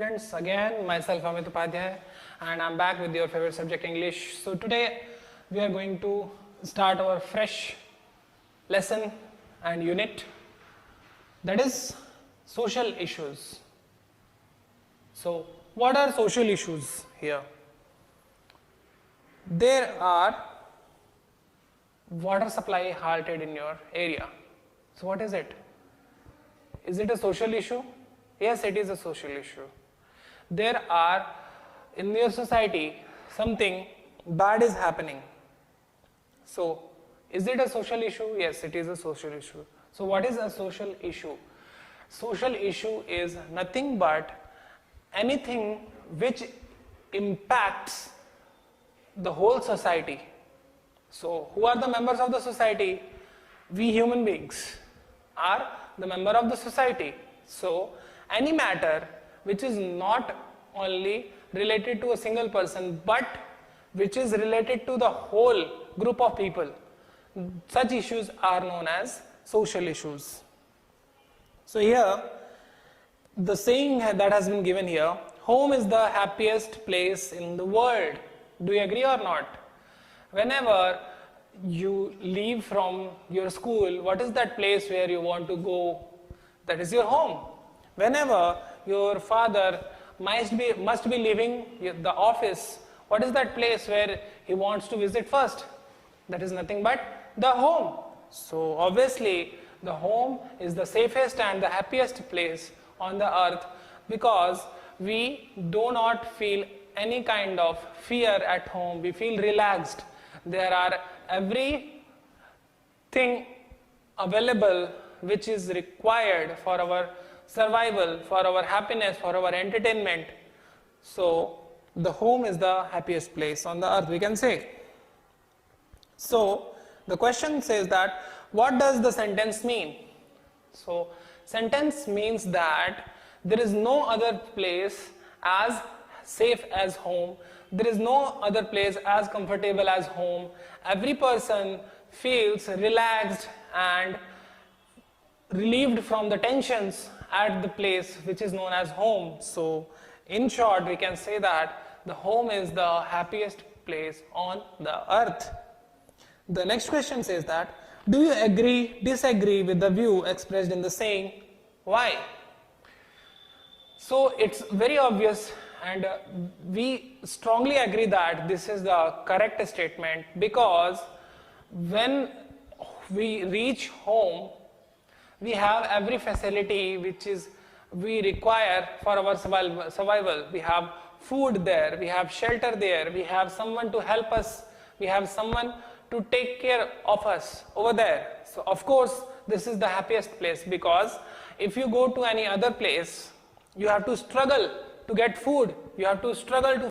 Students, again myself Amit Upadhyay and I'm back with your favorite subject English. So today we are going to start our fresh lesson and unit, that is social issues. So what are social issues here? There are water supply halted in your area. So what is it? Is it a social issue? Yes, it is a social issue. There are, in your society, something bad is happening. So, is it a social issue? Yes, it is a social issue. So, what is a social issue? Social issue is nothing but anything which impacts the whole society. So, who are the members of the society? We human beings are the member of the society. So, any matter which is not only related to a single person but which is related to the whole group of people, such issues are known as social issues. So here the saying that has been given here, home is the happiest place in the world. Do you agree or not? Whenever you leave from your school, what is that place where you want to go? That is your home. Whenever your father must be leaving the office, what is that place where he wants to visit first? That is nothing but the home. So obviously the home is the safest and the happiest place on the earth because we do not feel any kind of fear at home. We feel relaxed. There are everything available which is required for our survival, for our happiness, for our entertainment. So the home is the happiest place on the earth, we can say. So the question says that what does the sentence mean? So sentence means that there is no other place as safe as home. There is no other place as comfortable as home. Every person feels relaxed and relieved from the tensions at the place which is known as home. So in short, we can say that the home is the happiest place on the earth. The next question says that, do you disagree with the view expressed in the saying? Why? So it's very obvious and we strongly agree that this is the correct statement because when we reach home, we have every facility which is we require for our survival. We have food there, we have shelter there, we have someone to help us, we have someone to take care of us over there. So of course this is the happiest place because if you go to any other place, you have to struggle to get food, you have to struggle to